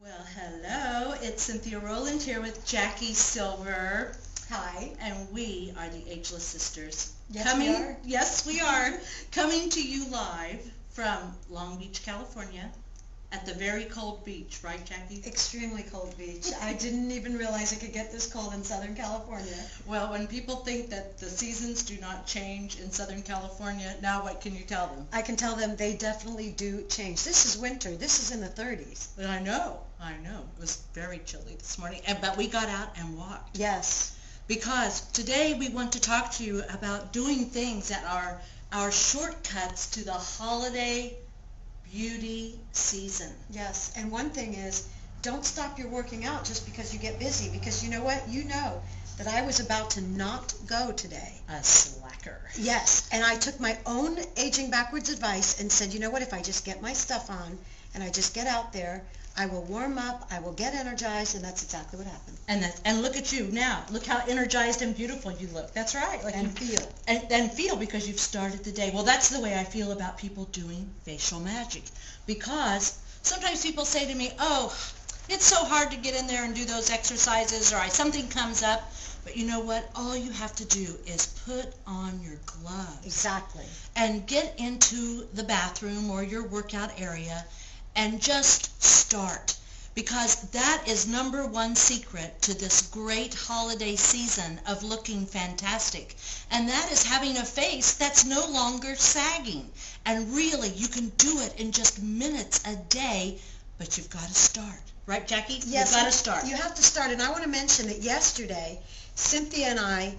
Well, hello. It's Cynthia Rowland here with Jackie Silver. Hi. And we are the Ageless Sisters. Yes, we are. Yes, we are. Coming to you live from Long Beach, California, at the very cold beach, right, Jackie? Extremely cold beach. I didn't even realize it could get this cold in Southern California. Well, when people think that the seasons do not change in Southern California, now what can you tell them? I can tell them they definitely do change. This is winter. This is in the 30s. But I know. It was very chilly this morning, but we got out and walked. Yes. Because today we want to talk to you about doing things that are our shortcuts to the holiday beauty season. Yes. And one thing is, don't stop your working out just because you get busy. Because you know what? You know that I was about to not go today. A slacker. Yes. And I took my own aging backwards advice and said, you know what? If I just get my stuff on and I just get out there, I will warm up, I will get energized, and that's exactly what happened. And look at you now. Look how energized and beautiful you look. That's right. Feel. And feel, because you've started the day. Well, that's the way I feel about people doing facial magic. Because sometimes people say to me, oh, it's so hard to get in there and do those exercises, or something comes up. But you know what? All you have to do is put on your gloves. Exactly. And get into the bathroom or your workout area and just start, because that is number one secret to this great holiday season of looking fantastic, and that is having a face that's no longer sagging. And really, you can do it in just minutes a day, but you've got to start. Right, Jackie? Yes, you've got to start. You have to start, and I want to mention that yesterday, Cynthia and I,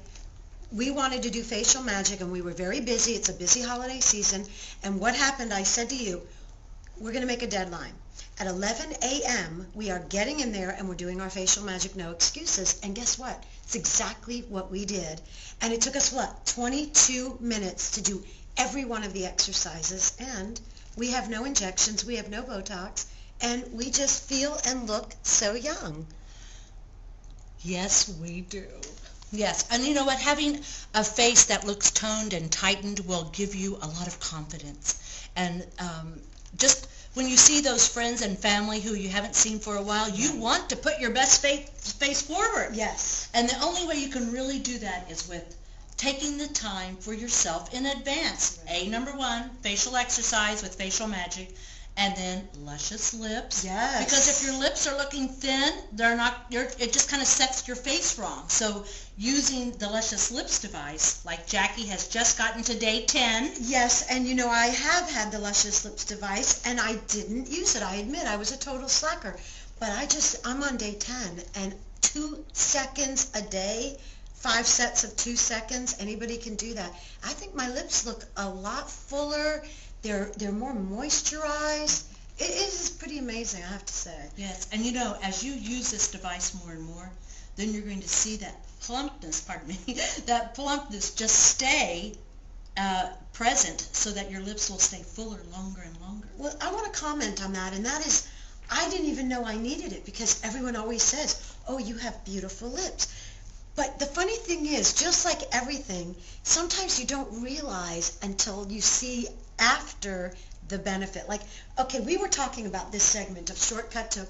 we wanted to do facial magic, and we were very busy. It's a busy holiday season, and what happened, I said to you, we're going to make a deadline. At 11 a.m., we are getting in there and we're doing our facial magic, no excuses. And guess what? It's exactly what we did. And it took us, 22 minutes to do every one of the exercises. And we have no injections, we have no Botox, and we just feel and look so young. Yes, we do. Yes, and you know what? Having a face that looks toned and tightened will give you a lot of confidence. And just when you see those friends and family who you haven't seen for a while, you want to put your best face forward. Yes. And the only way you can really do that is with taking the time for yourself in advance. Right. Number one, facial exercise with facial magic, and then luscious lips. Yes. Because if your lips are looking thin, it just kind of sets your face wrong. So using the Luscious Lips device, like Jackie has just gotten to day 10. Yes, and you know, I have had the Luscious Lips device, and I didn't use it. I admit I was a total slacker. But I'm on day 10, and 2 seconds a day, 5 sets of 2 seconds, anybody can do that. I think my lips look a lot fuller. They're more moisturized. It is pretty amazing, I have to say. Yes, and you know, as you use this device more and more, then you're going to see that plumpness, that plumpness just stay present, so that your lips will stay fuller longer and longer. Well, I want to comment on that, and that is, I didn't even know I needed it, because everyone always says, oh, you have beautiful lips. But the funny thing is, just like everything, sometimes you don't realize until you see after the benefit. Like, okay, we were talking about this segment of Shortcut to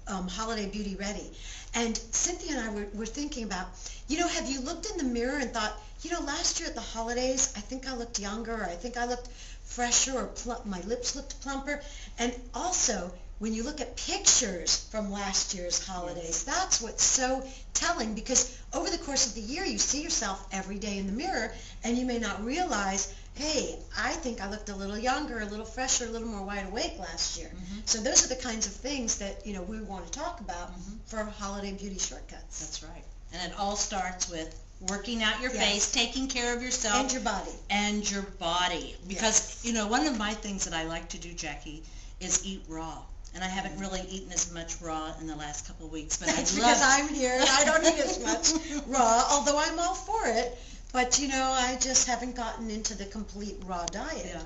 Holiday Beauty Ready. And Cynthia and I were thinking about, you know, have you looked in the mirror and thought, you know, last year at the holidays, I think I looked younger, or I think I looked fresher, or my lips looked plumper. And also, when you look at pictures from last year's holidays, that's what's so telling, because over the course of the year, you see yourself every day in the mirror, and you may not realize, hey, I think I looked a little younger, a little fresher, a little more wide awake last year. Mm-hmm. So those are the kinds of things that, you know, we want to talk about for holiday beauty shortcuts. That's right. And it all starts with working out your face, taking care of yourself. And your body. And your body. Because, you know, one of my things that I like to do, Jackie, is eat raw. And I haven't really eaten as much raw in the last couple of weeks. But That's because I'm here and I don't eat as much raw, although I'm all for it. But, you know, I just haven't gotten into the complete raw diet. Yeah.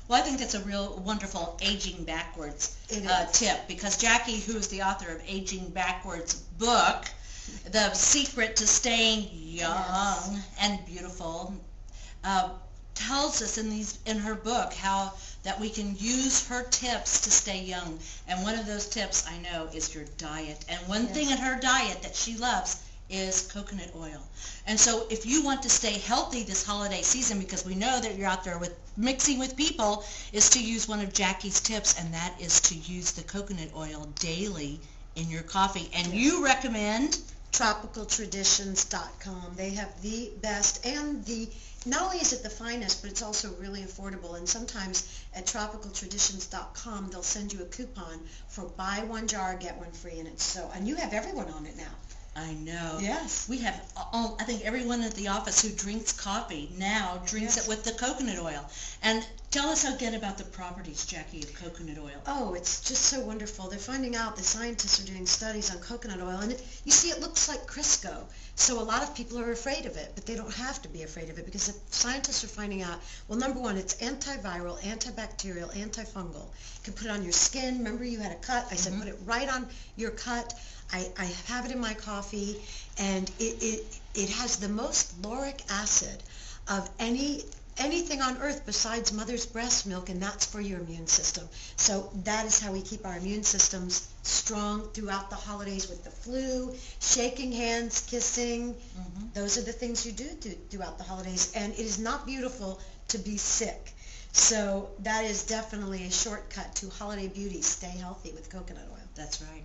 Well, I think that's a real wonderful aging backwards tip, because Jackie, who is the author of Aging Backwards book, The Secret to Staying Young and Beautiful, tells us in her book how that we can use her tips to stay young. And one of those tips I know is your diet. And one thing in her diet that she loves is coconut oil. And so if you want to stay healthy this holiday season, because we know that you're out there with mixing with people, is to use one of Jackie's tips, and that is to use the coconut oil daily in your coffee. And you recommend tropicaltraditions.com. They have the best, and not only is it the finest, but it's also really affordable. And sometimes at tropicaltraditions.com they'll send you a coupon for buy one jar, get one free, and you have everyone on it now. I know. Yes. We have, I think everyone at the office who drinks coffee now drinks it with the coconut oil. And tell us again about the properties, Jackie, of coconut oil. Oh, it's just so wonderful. They're finding out, the scientists are doing studies on coconut oil, and you see it looks like Crisco. So a lot of people are afraid of it, but they don't have to be afraid of it, because the scientists are finding out, well, number one, it's antiviral, antibacterial, antifungal. You can put it on your skin. Remember you had a cut? I said put it right on your cut. I have it in my coffee, and it has the most lauric acid of anything on earth besides mother's breast milk, and that's for your immune system. So that is how we keep our immune systems strong throughout the holidays with the flu, shaking hands, kissing. Those are the things you do throughout the holidays, and it is not beautiful to be sick. So that is definitely a shortcut to holiday beauty. Stay healthy with coconut oil. That's right.